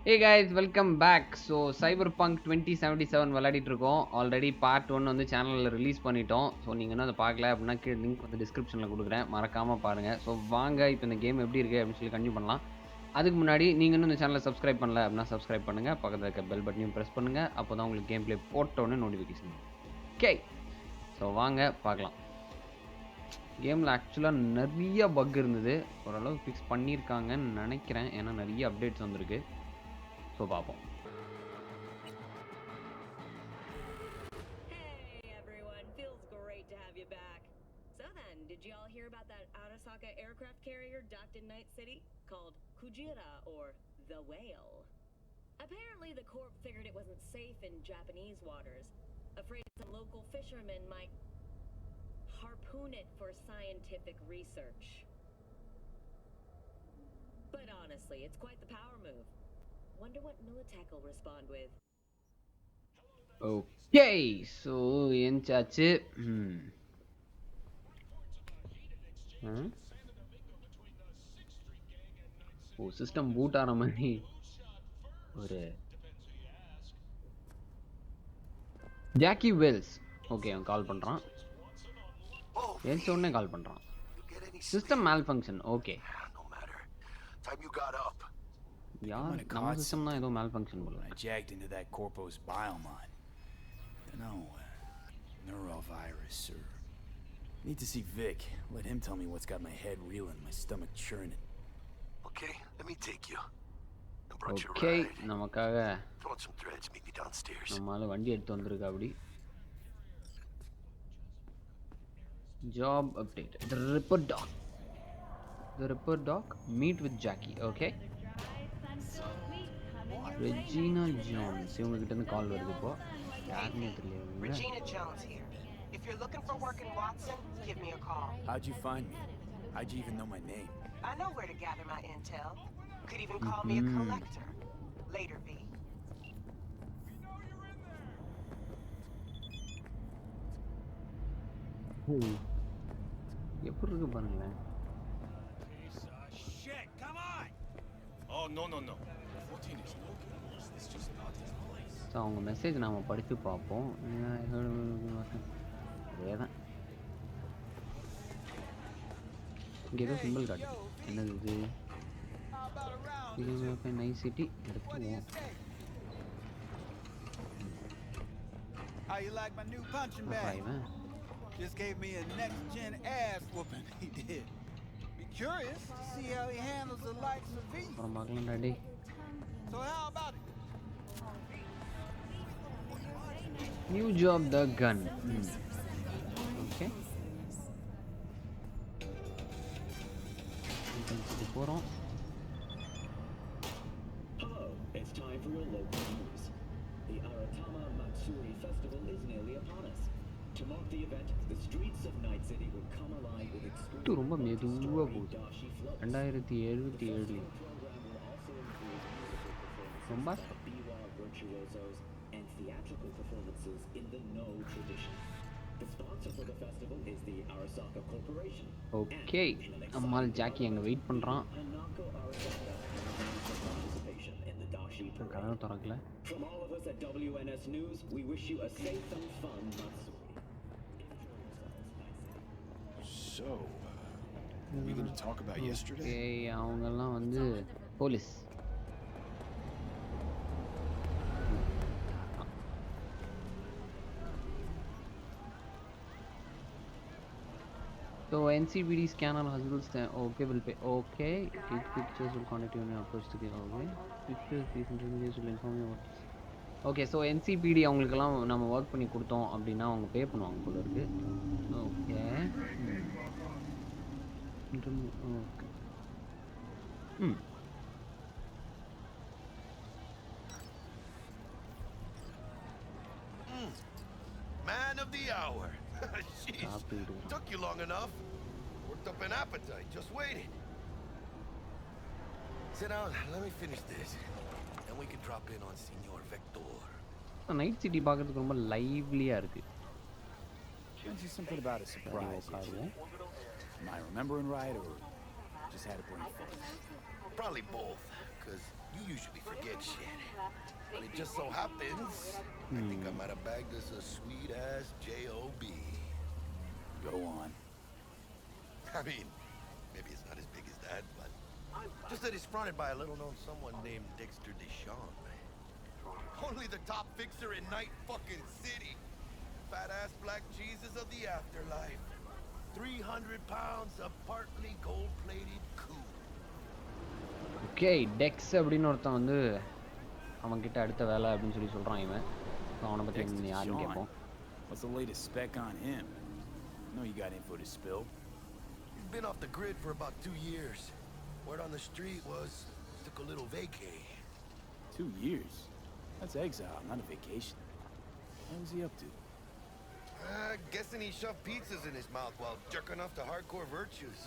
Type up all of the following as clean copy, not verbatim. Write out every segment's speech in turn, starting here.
Hey guys, welcome back. So Cyberpunk 2077 விளையாடிட்டு இருக்கோம். Already part 1 வந்து சேனல்ல ரிலீஸ் பண்ணிட்டோம். ஸோ நீங்கள் இன்னும் அதை பார்க்கல அப்படின்னா கீழே லிங்க் வந்து டிஸ்கிரிப்ஷனில் கொடுக்குறேன். மறக்காமல் பாருங்கள். ஸோ வாங்க இப்போ இந்த கேம் எப்படி இருக்குது அப்படின்னு சொல்லி கண்டினியூ பண்ணலாம். அதுக்கு முன்னாடி நீங்கள் இன்னும் இந்த சேனலை சப்ஸ்கிரைப் பண்ணல அப்படின்னா சப்ஸ்கிரைப் பண்ணுங்கள். பக்கத்தில் இருக்க பெல் பட்டனையும் ப்ரெஸ் பண்ணுங்கள். அப்போ தான் உங்களுக்கு கேம் ப்ளே போட்டோன்னு நோட்டிஃபிகேஷன். ஓகே, ஸோ வாங்க பார்க்கலாம். கேமில் ஆக்சுவலாக நிறைய பக் இருந்தது. ஓரளவு ஃபிக்ஸ் பண்ணியிருக்காங்கன்னு நினைக்கிறேன். ஏன்னா நிறைய அப்டேட்ஸ் வந்திருக்கு. ஸோ பார்ப்போம். Hey everyone, feels great to have you back. So then, did y'all hear about that Arasaka aircraft carrier docked in Night City called Kujira or the Whale? Apparently the Corp figured it wasn't safe in Japanese waters, afraid some local fishermen might harpoon it for scientific research. But honestly, it's quite the power move. Wonder what Militech will respond with. Okay, so என்சாச்சு. Oh system boot ஆன மாதிரி ஒரு Jackie Wells. Okay, அவன் கால் பண்ணுறான். ஏன்ச்ச உடனே கால் பண்ணுறான். System மேல் function. Okay, யார் நம்ம சிஸ்டம் தான் ஏதோ மேல் ஃபங்க்ஷன் போல. I jagged into that Corpo's biomon. No neurovirus or need to see Vic. Let him tell me what's got my head reeling, my stomach churning. Okay, let me take you. Okay, நமக்காக Throw some threads, meet me downstairs. நம்மால வண்டி எடுத்து வந்திருக்கா அப்படி. Job update. The Ripper Doc. Meet with Jackie. Okay. Regina Jones. இவங்க கிட்ட இருந்து கால் வருது இப்போ. யாருன்னு தெரியல. Regina Jones here. If you're looking for work in Watson, give me a call. How'd you find me? How'd you even know my name? I know where to gather my intel. Could even call me a collector. Later, V. எப்படி இருக்கு பாருங்களேன். Shit, come on. Oh no. 14 is local. It's just not his place. So அவங்க message நாம் படித்து பார்ப்போம். அதே தான் இங்கே ஏதோ சிம்பிள் காட்டுது. என்னது இது? நைஸ் சிட்டி எடுத்துவோம். How you like my new punching bag? Just gave me a next-gen ass whooping. He did. Be curious to see how he handles the likes of V. அப்புறம் பார்க்கலாம் daddy. So how about it? New job, the gun. Okay. போகிறோம். Hello, it's time for your local news. The Aratama Matsuri Festival is nearly upon us. To mark the event, the streets of Night City will come alive with exclusive ரொம்ப மெதுவாக போகுது. 2077 ரொம்ப virtuosos and theatrical performances in the No tradition. The sponsor for the festival is the Arasaka Corporation. Okay, Ammal Jackie அங்கே wait பண்ணுறான். Hanako Arasaka participation in the Dashi கதவை parade. திறக்கல. From all of us at WNS News, we wish you a safe and fun Matsuri. So, we going to talk about yesterday? Okay, அவங்கெல்லாம் வந்து police. So NCPD scanner hospitals okay will pay. Okay, each pictures will contact you when you approach the game. Okay, pictures these intermediaries will inform you about. Okay, so NCPD அவங்களுக்கெல்லாம் நம்ம work பண்ணி கொடுத்தோம் அப்படின்னா அவங்க பே பண்ணுவாங்க போல இருக்கு. Okay, okay. Man of the hour. Jeez, took you long enough. Worked up an appetite, just waiting. Sit down, let me finish this. Then we can drop in on Senor Vector. Night city பார்க்கறதுக்கு ரொம்ப லைவ்லியா இருக்கு. Mentioned something about a surprise. Am I remembering right, or just had a brain fart? Probably both, because you usually forget Shit. Well, it just so happens, I think I might have bagged us a sweet-ass J.O.B. Go on. I mean, maybe it's not as big as that, but just that it's fronted by a little-known someone named Dexter Deshawn. Only the top fixer in Night fucking City. Fat-ass black Jesus of the afterlife. 300 pounds of partly gold-plated coup. Okay டெக்ஸ் அப்படின்னு ஒருத்தன் வந்து அவன்கிட்ட அடுத்த வேலை அப்படின்னு சொல்கிறான் இவன். ஸோ அவனை பற்றி யாருன்னு கேட்போம். What's the latest spec on him? I know you got info to spill. He's been off the grid for about 2 years. Word on the street was took a little vacay. 2 years? That's exile, not a vacation. What was he up to? Guessing he shoved pizzas in his mouth while jerking off to hardcore virtues.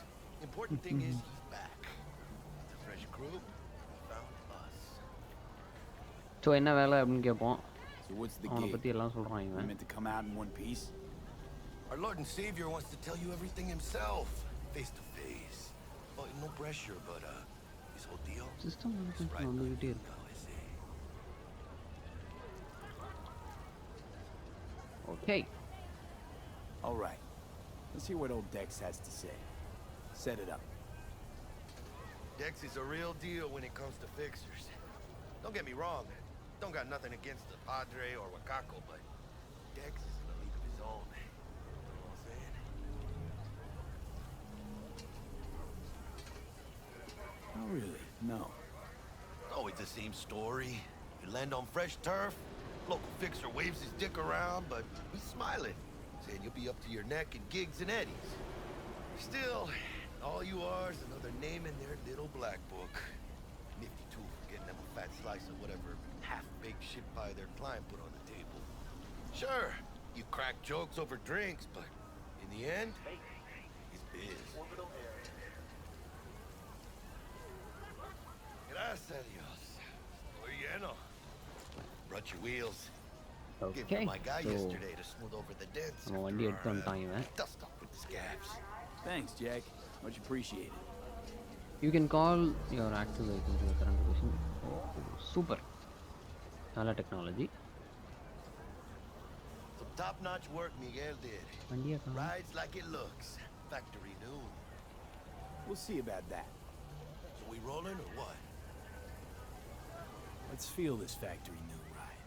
Important thing is he's back. It's a fresh crew. Found us. So என்ன வேலை அப்படின்னு கேட்போம். So what's the அவனை gig? பற்றி எல்லாம் சொல்கிறான் You இவன். meant to come out in one piece? Our Lord and Savior wants to tell you everything himself, face to face. Well, no pressure, but his whole deal. System வந்துக்கிட்டே இருக்கு. Okay. All right. Let's hear what old Dex has to say. Set it up. Dex is a real deal when it comes to fixers. Don't get me wrong. Don't got nothing against the Padre or Wakako, but Dex is in a league of his own. You know what I'm saying? Oh, really? No. Always the same story. You land on fresh turf, local fixer waves his dick around, but he's smiling, saying you'll be up to your neck in gigs and eddies. Still, all you are is another name in their little black book. Nifty tool for getting them a fat slice of whatever half-baked shit pie their client put on the table. Sure, you crack jokes over drinks, but in the end, it's biz. Gracias a Dios. Estoy lleno. Brought your wheels. Gave Okay. my guy So yesterday to smooth over the dents. நம்ம வண்டி எடுத்து வந்துட்டான் இவன். Dust up with the scabs. Thanks, Jack. Much appreciated. You can call your active vehicle to your current location. Oh, super. நல்ல technology. Some top-notch work Miguel did. வண்டியை காணோம். Rides like it looks. Factory new. We'll see about that. So we rolling or what? Let's feel this factory new ride.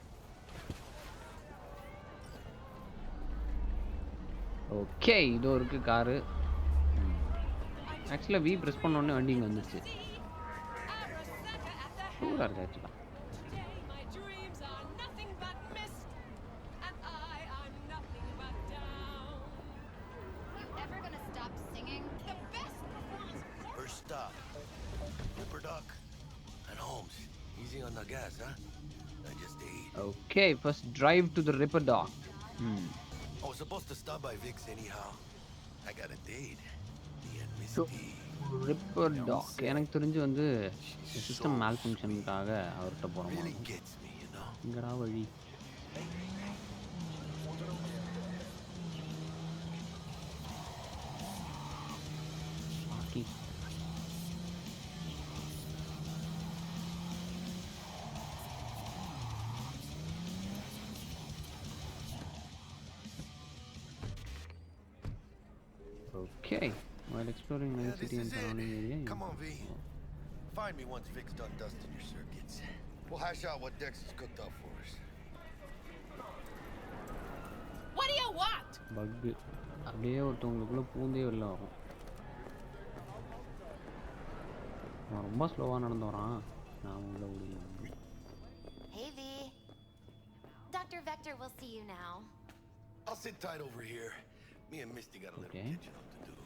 Okay இதோ இருக்கு car. ஆக்சுவலாக we press பண்ண உடனே வண்டி இங்கே வந்துச்சு. சூப்பராக இருக்கு ஆக்சுவலாக. My dreams are nothing but mist, and I'm nothing but down. You ever gonna stop singing? The best performance. First stop. Ripper Duck. And Holmes. Easy on the gas, huh? I just ate. Okay first drive to the ripperdoc. I was supposed to stop by Vic's anyhow. I got a date. Me and Misty. Ripperdoc எனக்கு தெரிஞ்சு வந்து system மேல் ஃபங்க்ஷனுக்காக அவர்கிட்ட போகிறோம். Really gets me, you know. இங்கடா வழி. Okay, while exploring Yeah, Night this City and is surrounding area. it. Come on, V. Find me once Vic's done dusting your circuits. We'll hash out what Dex has cooked up for us. What do you want? பக்கு அப்படியே ஒருத்தவங்களுக்குள்ள பூந்தே வெளில வரும். அவன் ரொம்ப ஸ்லோவாக நடந்து வரான். நான் உள்ள ஓடிடலாம். Hey V. Dr. Vector will see you now. I'll sit tight over here. Me and Misty got a little Okay. catching up to do.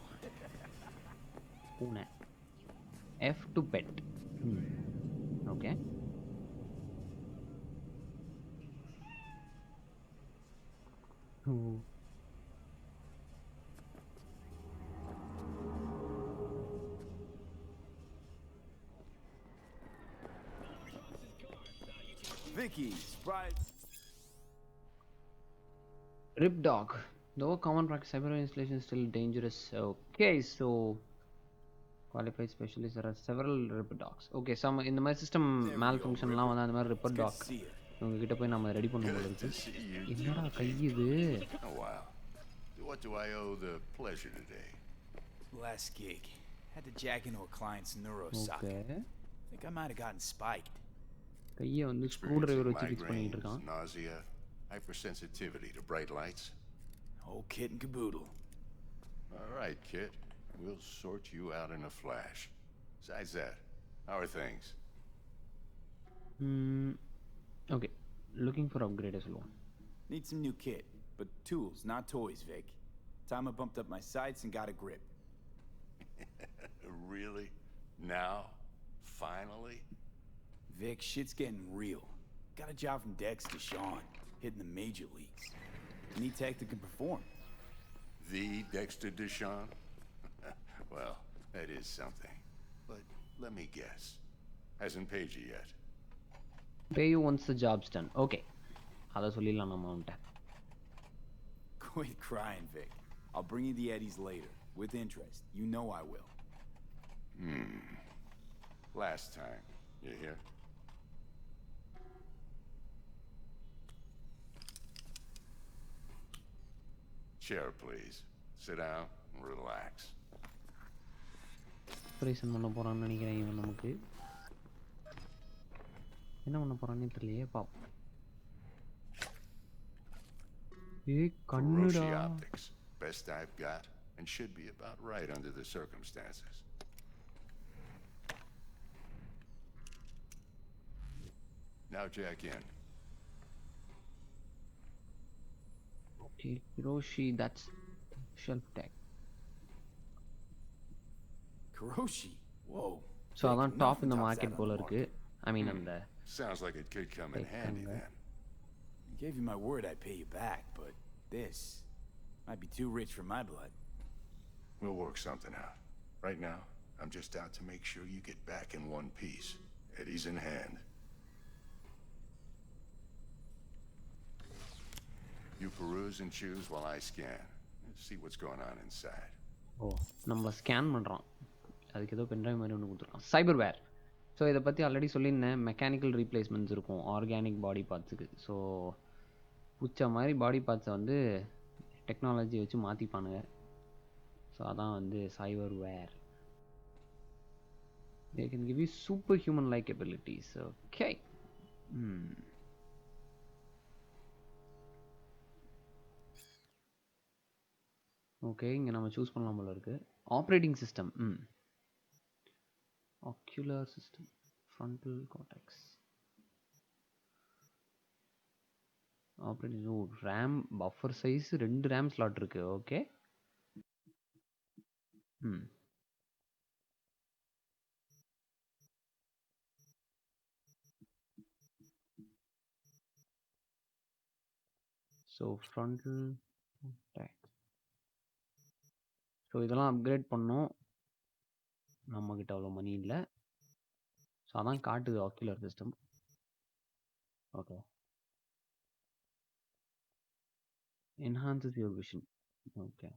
பூனை. F to pet. Okay. Oh. Vicky, surprise. Rip dog. Though common practice, cyber installation is still dangerous. Okay, so qualified specialists. There are several repair docs. Okay, some இந்த மாதிரி system malfunctionலாம் வந்து அந்த மாதிரி repair doc இவங்க கிட்ட போய் நம்ம ready பண்ணும் போல Good இருக்கு. to see you. என்னடா கை இது? Oh wow. What do I owe the pleasure today? Last gig. Had to jack into a client's neurosocket. Okay. Think I might have gotten spiked. கையை வந்து ஸ்க்ரூ டிரைவர் வச்சு fix பண்ணிட்டு இருக்கான். Nausea, hypersensitivity to bright lights. Whole kit and caboodle. All right, kid. We'll sort you out in a flash. Besides that, how are things? Okay. Looking for upgrade as well. Need some new kit, but tools, not toys, Vic. Time I bumped up my sights and got a grip. Really? Now? Finally? Vic, shit's getting real. Got a job from Dex to Sean, hitting the major leagues. Need tech that can perform. The Dexter Deshawn? Well, that is something. But let me guess. Hasn't paid you yet. Pay you once the job's done. Okay. அத சொல்லிடலாம் நம்ம அவன்கிட்ட. Quit crying, Vic. I'll bring you the eddies later, with interest. You know I will. Last time. You hear? Chair, please. Sit down and relax. Operation பண்ண போறான்னு நினைக்கிறேன் இவன் நமக்கு. என்ன பண்ண போறானே தெரியலையே பாப்போம். Corrosion optics. Best I've got and should be about right under the circumstances. Now jack in. Okay, Hiroshi, that's shelf tech. Kuroshi? Whoa. So அதான் டாப் in the market போல இருக்கு. I mean அந்த Sounds like it could come in handy then. I gave you my word I'd pay you back, but this might be too rich for my blood. We'll work something out. Right now, I'm just out to make sure you get back in one piece. Eddie's in hand. You peruse and choose while I scan. See what's going on inside. ஓ நம்ம scan பண்ணுறோம். அதுக்கு ஏதோ pen drive மாதிரி ஒன்று கொடுத்துருக்கோம். சைபர்வேர். So இதை பற்றி already சொல்லியிருந்தேன். மெக்கானிக்கல் ரீப்ளேஸ்மெண்ட்ஸ் இருக்கும் ஆர்கானிக் பாடி பார்ட்ஸுக்கு. ஸோ புச்ச மாதிரி பாடி பார்ட்ஸை வந்து டெக்னாலஜி வச்சு மாற்றிப்பானுங்க. ஸோ அதான் வந்து cyberware. They can give you superhuman-like abilities. Okay. Okay இங்கே நம்ம சூஸ் பண்ணலாம் போல இருக்கு. Operating system. Ocular system, frontal cortex, operating. Oh RAM buffer size 2 RAM slot இருக்கு. Okay. So frontal cortex. So இதெல்லாம் அப்கிரேட் பண்ணோம். நம்மக்கிட்ட அவ்வளோ மணி இல்லை. ஸோ அதான் காட்டுது ocular system. Okay. Enhances your vision. Okay.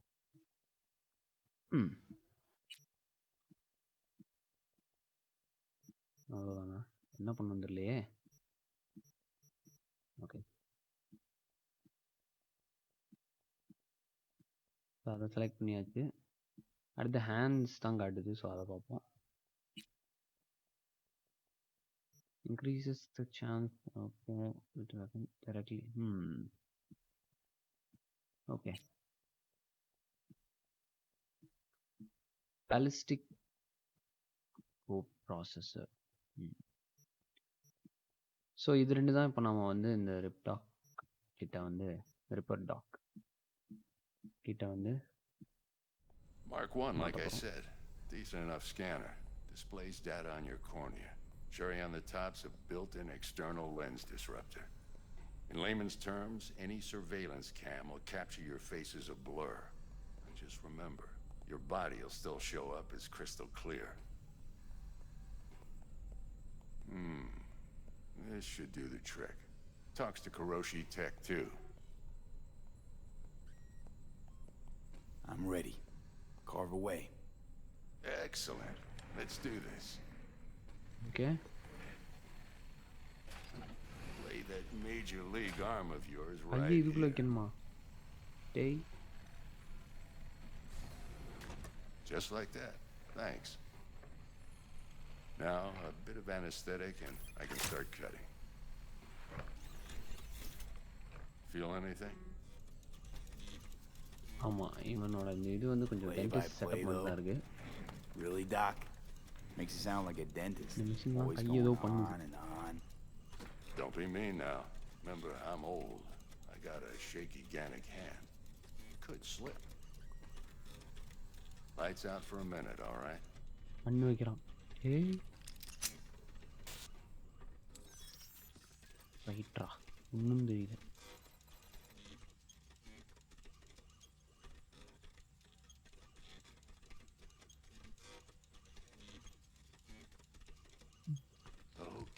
அவ்வளோதானா? என்ன பண்ண தெரியலையே. ஓகே. ஸோ அதை செலக்ட் பண்ணியாச்சு. அடுத்து ஹேண்ட்ஸ் தான் காட்டுது. ஸோ அதை பார்ப்போம். increases the chance of it happening directly. Okay. Ballistic processor. So இது ரெண்டு தான் இப்போ நம்ம வந்து இந்த ரிப்டாக் கிட்ட வந்து ரிப்பர் டாக் கிட்ட வந்து Mark 1, like I said, decent enough scanner. Displays data on your cornea. Cherry on the top's a built-in external lens disruptor. In layman's terms, any surveillance cam will capture your face as a blur. And just remember, your body will still show up as crystal clear. This should do the trick. Talks to Kuroshi Tech, too. I'm ready. Carve away. Excellent. Let's do this. Okay. Lay that major league arm of yours ஐயே right இதுக்குள்ள here. வைக்கணுமா? டேய். Just like that. Thanks. Now, a bit of anesthetic and I can start cutting. Feel anything? ஆமா இவனோட இந்த இது வந்து கொஞ்சம் Play by dentist play, setup மாதிரி தான் இருக்கு. Really, Doc? Makes you sound like a dentist. இந்த மிஷின் தான் Always கையை ஏதோ going பண்ணுது. on and on. Don't be mean now. Remember, I'm old. I got a shaky Gannic hand. Could slip. Lights out for a minute, all right? பண்ணி வைக்கிறான். ஏய். ரைட்ரா. இன்னும் தெரியல.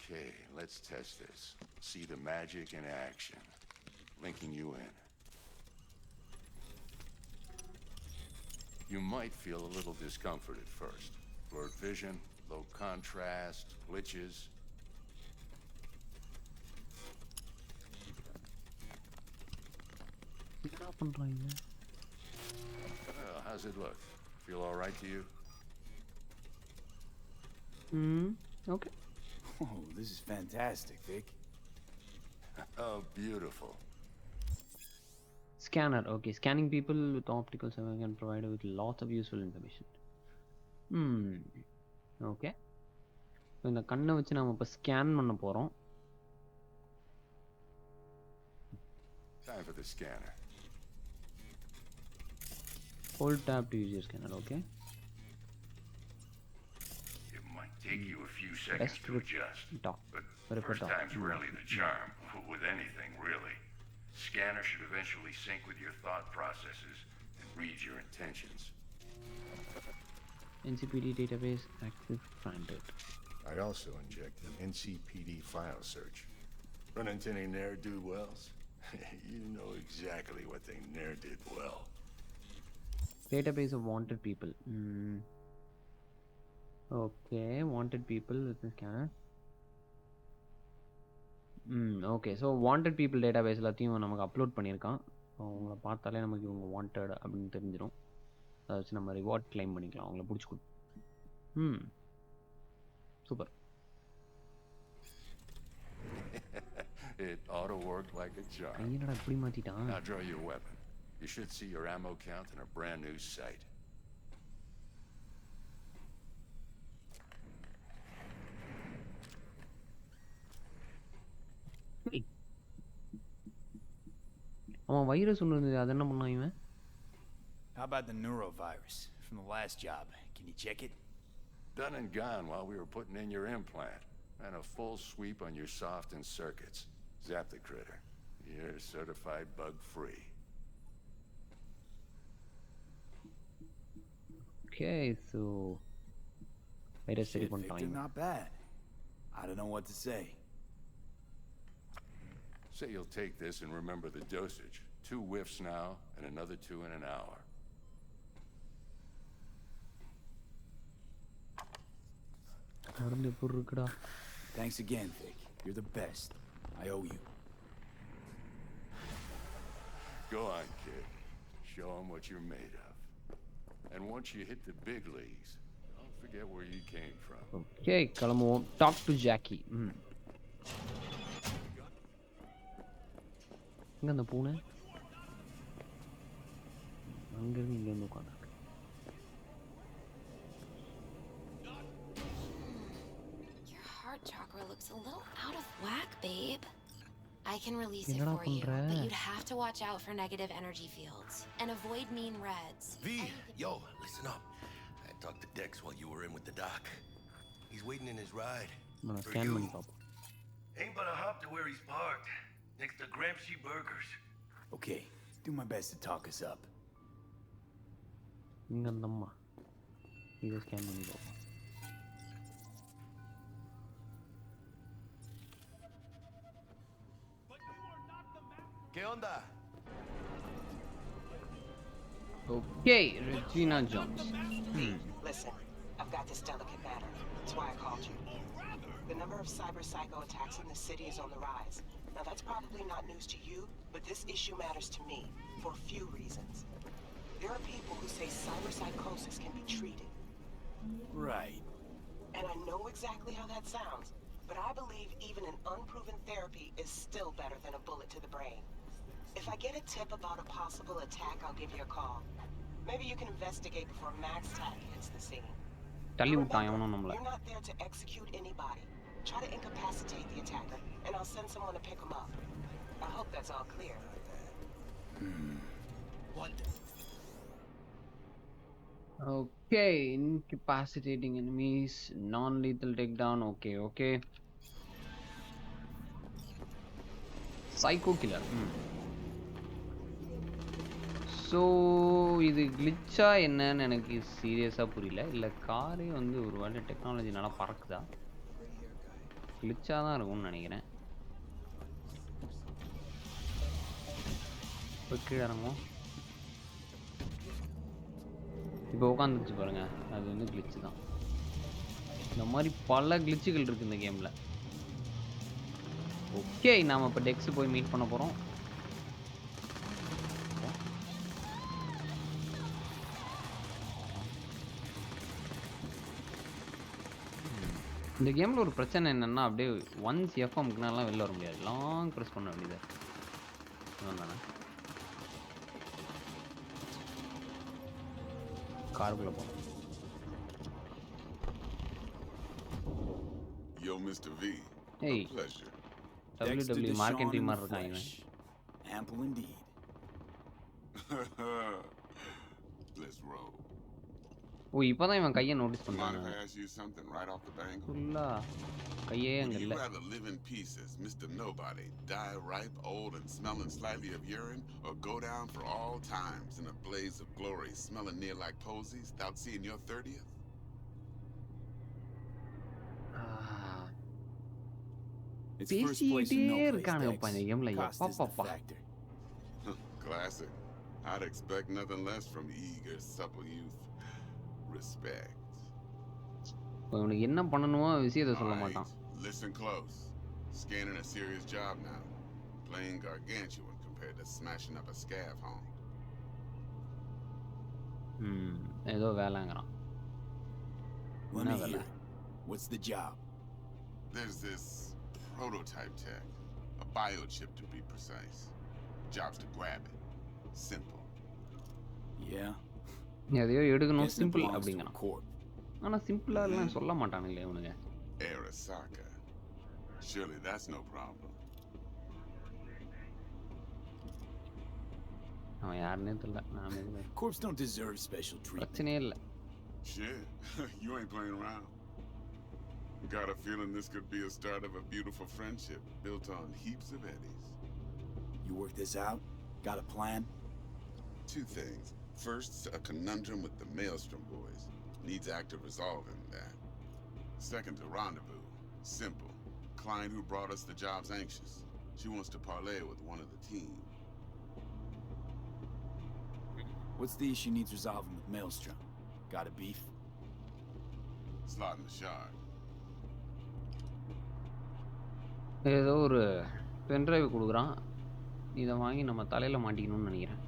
Okay, let's test this. See the magic in action. Linking you in. You might feel a little discomfort at first. Blurred vision, low contrast, glitches. என்ன பண்றாங்க? Well, how's it look? Feel all right to you? Okay. Oh, this is fantastic, Vic. Oh, beautiful. Scanner. Okay, scanning people with optical survey can provide with lots of useful information. Okay. இந்த கண்ணை வச்சு நாம இப்ப scan பண்ண போறோம். Time for the scanner. Hold tab to use your scanner. Okay. It might take you a few seconds to adjust, Doc. but Refer first doc. time's rarely the charm. With anything, really. Scanner should eventually sync with your thought processes and read your intentions. NCPD database active granted. I'd also inject an NCPD file search. Run into any ne'er-do-wells? You know exactly what they ne'er did well. Database of wanted people. Okay, wanted people with the scanner. Okay so wanted people database எல்லாத்தையும் நமக்கு upload பண்ணியிருக்கான். So அவங்கள பார்த்தாலே நமக்கு இவங்க wanted அப்படின்னு தெரிஞ்சிடும். அதை வச்சு நம்ம ரிவார்ட் கிளைம் பண்ணிக்கலாம் அவங்கள பிடிச்சி super. It ought to work like a charm. என்னடா இப்படி மாத்திட்டான்? Now draw your weapon. You should see your ammo count in a brand new sight. அவன் வைரஸ் ஒன்று இருந்தது, அது என்ன பண்ணான் இவன்? How about the neurovirus from the last job? Can you check it? Done and gone while we were putting in your implant. And a full sweep on your soft and circuits. Zap the critter. You're certified bug-free. Okay, so virus சரி Shit, Victor, பண்ணிட்டான். not bad. I don't know what to say. Say you'll take this and remember the dosage. 2 whiffs now, and another 2 in an hour. மருந்து எப்படி இருக்குடா? Thanks again, Vic. You're the best. I owe you. Go on, kid. Show them what you're made of. And once you hit the big leagues, don't forget where you came from. Okay, கிளம்புவோம். Talk to Jackie. எங்க அந்த பூனை? அங்கிருந்து இங்க வந்து உட்காந்து. Your heart chakra looks a little out of whack, babe. I can release it என்னடா for you, பண்ற? but you'd have to watch out for negative energy fields and avoid mean reds. V, yo, listen up. I talked to Dex while you were in with the doc. He's waiting in his ride. நம்ம For scan you. பண்ணி பார்ப்போம். Ain't but a hop to where he's parked, next to Gramsci Burgers. Okay, do my best to talk us up. இங்க அந்த அம்மா இதை scan பண்ணி பார்ப்போம். ¿Qué onda? Okay, Regina Jones. Listen, a got this delicate matter. That's why I called you. The number of cyber psycho attacks in the city is on the rise. Now that's probably not news to you, but this issue matters to me for a few reasons. There are people who say cyberpsychosis can be treated. Right. And I know exactly how that sounds, but I believe even an unproven therapy is still better than a bullet to the brain. If I get a tip about a possible attack, I'll give you a call. Maybe you can investigate before Max Tack hits the scene. தள்ளிவிட்டான் Remember, எவனும் நம்மள. you're not there to execute anybody. Try to incapacitate the attacker, and I'll send someone to pick him up. I hope that's all clear. Okay, incapacitating enemies, non-lethal takedown. Okay. Psycho killer. So இது கிளிச்சா என்னன்னு எனக்கு சீரியஸாக புரியல. இல்லை காரே வந்து ஒரு வேளை technology நல்லா பறக்குதா? கிளிச்சாக தான் இருக்கும்னு நினைக்கிறேன். இப்போ கீழே இறங்கும். இப்போ உட்காந்துருச்சு பாருங்க, அது வந்து கிளிச்சு தான். இந்த மாதிரி பல கிளிச்சுகள் இருக்குது இந்த கேமில். ஓகே, நாம் இப்போ டெக்ஸ் போய் மீட் பண்ண போகிறோம். இந்த கேமில் ஒரு பிரச்சனை என்னென்னா, அப்படியே ஒன்ஸ் எஃப்எம்க்குனாலாம் வெளில வர முடியாது. லாங் ப்ரெஸ் பண்ண வேண்டியது தானே. காருக்குள்ளே போகிறோம். Yo, Mr. V. Hey. A pleasure. WWE marketing மாதிரி இருக்கான் இவன். Ample indeed. Let's roll. ஓ, இப்போதான் இவன் கையை நோட்டீஸ் Mind பண்ணாங்க. if I ask you something right off the bangle? ஃபுல்லா கையே Would அங்கே you இல்லை. rather live in pieces, Mr. Nobody, die ripe, old, and smelling slightly of urine, or go down for all times in a blaze of glory, smelling near like posies, without seeing your 30th? It's first place in no place, Dex. Cost is the factor. Classic. I'd expect nothing less from eager, supple youth. Respect. இவனுக்கு என்ன பண்ணணுமோ விஷயத்தை சொல்ல மாட்டான். Listen close. Scanning a serious job now. Playing gargantuan compared to smashing up a scav home. ஏதோ வேலைங்கிறான். Let me hear it. What's the job? There's this prototype tech. A biochip to be precise. Job's to grab it. Simple. Yeah. எதையோ எடுக்கணும், simple அப்படிங்கிறான். ஆனால் சிம்பிளாக எல்லாம் சொல்ல மாட்டானுங்களே இவனுங்க. Arasaka. Surely that's no problem. அவன் யாருன்னே தெரியல. நான் Corps don't deserve special treatment. பிரச்சனையே இல்லை. Shit, you ain't playing around. Got a feeling this could be a start of a beautiful friendship built on heaps of eddies. You work this out? Got a plan? Two things. First, a conundrum with the Maelstrom boys. Needs active resolving that. Second, a rendezvous. Simple. Client who brought us the job's anxious. She wants to parlay with one of the team. What's the issue needs resolving with Maelstrom? Got a beef? Slot in the shard. ஏதோ ஒரு pen drive கொடுக்குறான். இதை வாங்கி நம்ம தலையில் மாட்டிக்கணும்னு நினைக்கிறேன்.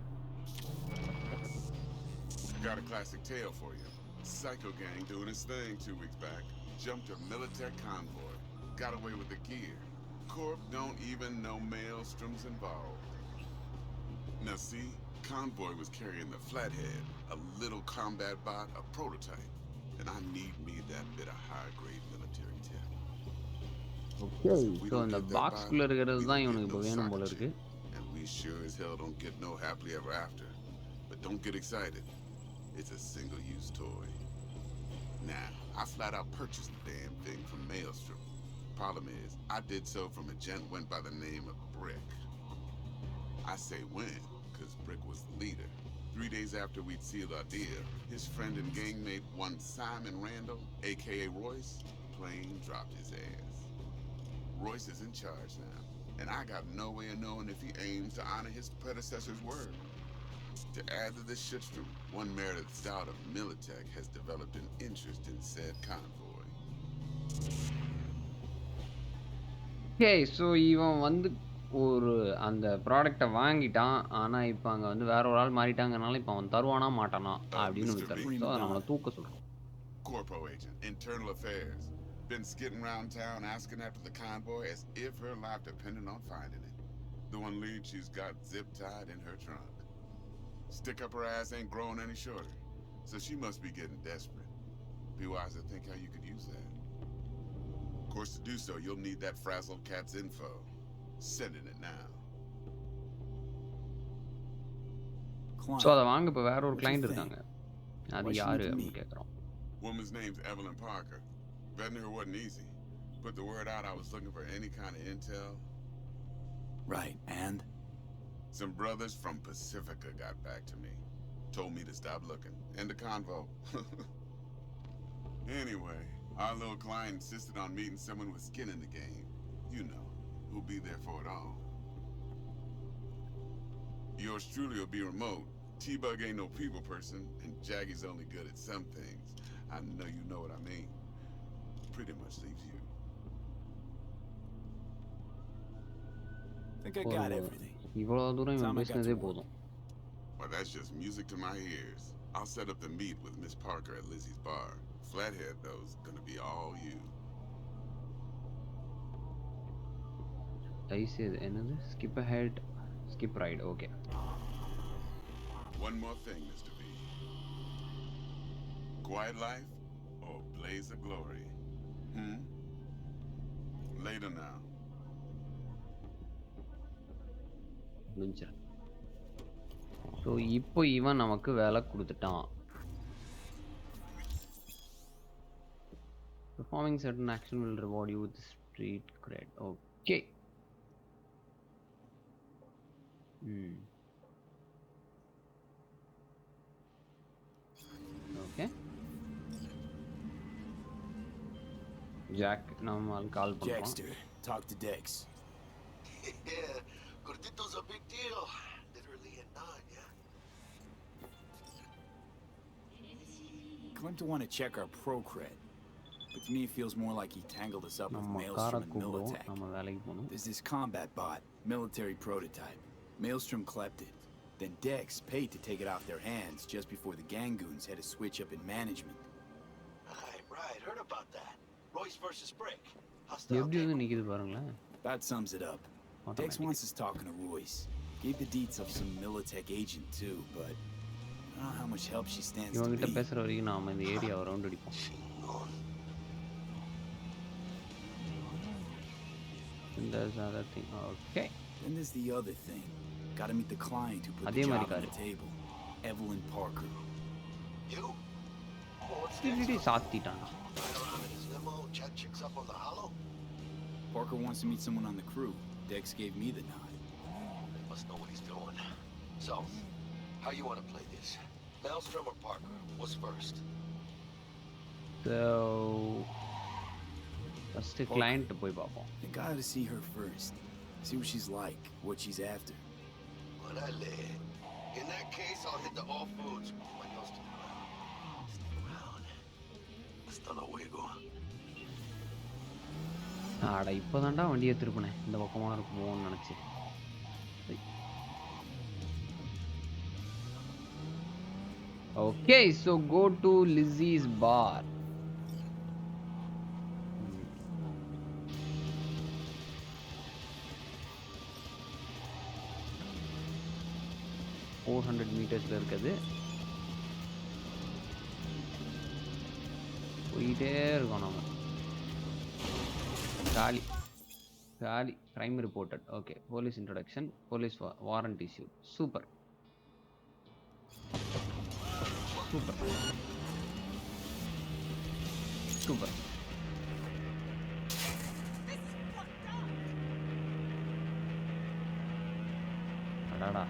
Got a classic tale for you. Psycho gang doing his thing 2 weeks back. Jumped a Militech convoy. Got away with the gear. Corp don't even know Maelstrom's involved. Now see, convoy was carrying the Flathead, a little combat bot, a prototype. And I need me that bit of high-grade military tech. Okay, so இந்த பாக்ஸ்குள்ள இருக்கிறது தான் இவனுக்கு இப்போ வேணும் போல இருக்கு. And we sure as hell don't get no happily ever after. But don't get excited. It's a single-use toy. Now, I flat out purchased the damn thing from Maelstrom. Problem is, I did so from a gent went by the name of Brick. I say when, because Brick was the leader. 3 days after we'd sealed our deal, his friend and gangmate, one Simon Randall, a.k.a. Royce, plain dropped his ass. Royce is in charge now, and I got no way of knowing if he aims to honor his predecessor's word. To add to this shitstorm, one Meredith Stout of Militech has developed an interest in said convoy. Okay, so இவன் வந்து ஒரு அந்த ப்ராடக்ட்டை வாங்கிட்டான். ஆனா இப்ப அங்க வந்து வேற ஒரு ஆள் மாறிட்டாங்கனால இப்ப அவன் தருவானா மாட்டானா அப்படின்னு Mr. இருக்காரு. V. ஸோ நம்மள தூக்க சொல்றான். Corpo agent, internal affairs. Been skidding around town asking after the convoy as if her life depended on finding it. The one lead she's got zip-tied in her trunk. Stick up her ass ain't growing any shorter, so she must be getting desperate. Be wise to think how you could use that. Of course, to do so, you'll need that frazzled cat's info. Sending it now. So அதை வாங்க இப்போ வேற ஒரு client இருக்காங்க. அது யாரு அப்படின்னு கேட்குறோம். Woman's name's Evelyn Parker. Vetting her wasn't easy. Put the word out I was looking for any kind of intel. Right, and? Some brothers from Pacifica got back to me. Told me to stop looking. End the convo. Anyway, our little client insisted on meeting someone with skin in the game. You know, who'll be there for it all. Yours truly will be remote. T-Bug ain't no people person, and Jaggy's only good at some things. I know you know what I mean. Pretty much leaves you. Think I got everything. இவ்வளவு தூரம் இவன் பேசினதே போதும். Well, that's just music to my ears. I'll set up the meet with Miss Parker at Lizzie's bar. Flathead, though, is gonna be all you. I said என்னது? Skip ahead, skip ride. Okay. One more thing, Mr. V. Quiet life or blaze of glory? Later now. So இப்போ இவன் நமக்கு வேலை கொடுத்துட்டான். Performing certain action will reward you with street cred. Okay. Okay. Jack, நம்ம கால் பண்றோம். Jackster, talk to Dex. Yeah, Gordito's a big deal. Literally a nod, yeah. Claimed to want to check our pro cred, but to me it feels more like he tangled us up with Maelstrom and Militech. There's this combat bot, military prototype. Maelstrom clept it. Then Dex paid to take it off their hands just before the Gangoons had a switch up in management. Right, heard about that. Royce versus Brick. எப்படி வந்து நிக்குது பாருங்களேன். That sums it up. Dex wants us talking to Royce. Gave the deets of some Militech agent too, but I don't know how much help she stands to be. இவங்கிட்ட பேசுற வரைக்கும் நாம இந்த ஏரியாவை ரவுண்ட் அடிப்போம். And there's another thing. Okay. Then there's the other thing. Gotta meet the client who put the job on the table. Evelyn Parker. You? Really சாத்திட்டானா? Chat chicks up on the hollow? Parker wants to meet someone on the crew. Dex gave me the nod. He must know what he's doing. So, how you want to play this? Maelstrom or Parker? What's first? So, first client போய் பார்ப்போம். I think I ought to see her first. See what she's like, what she's after. Orale. In that case, I'll hit the all foods. My nose to the ground. Stick around. Hasta luego. ஆட இப்போதான்டா வண்டியை திருப்பினேன். இந்த பக்கமா இருக்குமோன்னு நினைச்சேன். Okay, so go to Lizzie's bar. 400 மீட்டர்ஸ்ல இருக்குது. போயிட்டே இருக்கோம் நம்ம. காலி crime reported. Okay, police introduction, police warrant issued. Super. அடடா.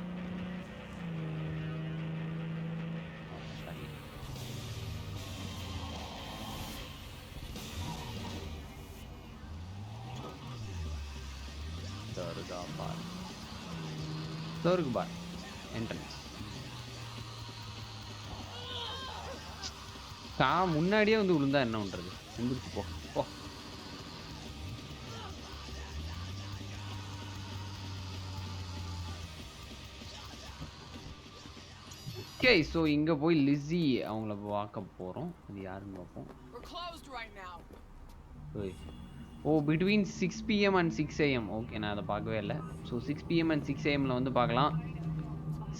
Third bar entrance. முன்னாடியே வந்து விழுந்தா என்ன பண்றது? எந்திரிச்சு போ. போ. ஓகே, ஸோ இங்க போய் லிஸி அவங்கள பார்க்க போறோம். அது யாருன்னு பார்ப்போம். Oh between 6 PM and 6 AM. Okay, நான் அதை பார்க்கவே இல்லை. ஸோ 6 PM அண்ட் 6 AMல வந்து பார்க்கலாம்.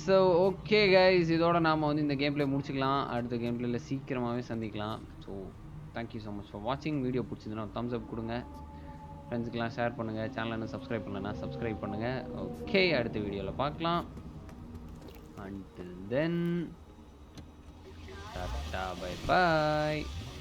ஸோ ஓகே கைஸ், இதோட நாம் வந்து இந்த கேம் பிளே முடிச்சுக்கலாம். அடுத்த கேம் பிளேல சீக்கிரமாகவே சந்திக்கலாம். So thank you so much for வாட்சிங். வீடியோ பிடிச்சிருந்தனா தம்ஸ் அப் கொடுங்க, ஃப்ரெண்ட்ஸுக்கெலாம் ஷேர் பண்ணுங்கள், சேனலை இன்னும் சப்ஸ்கிரைப் பண்ணலன்னா சப்ஸ்கிரைப் பண்ணுங்கள். ஓகே, அடுத்த வீடியோவில் பார்க்கலாம். Until then, ta-ta, bye-bye.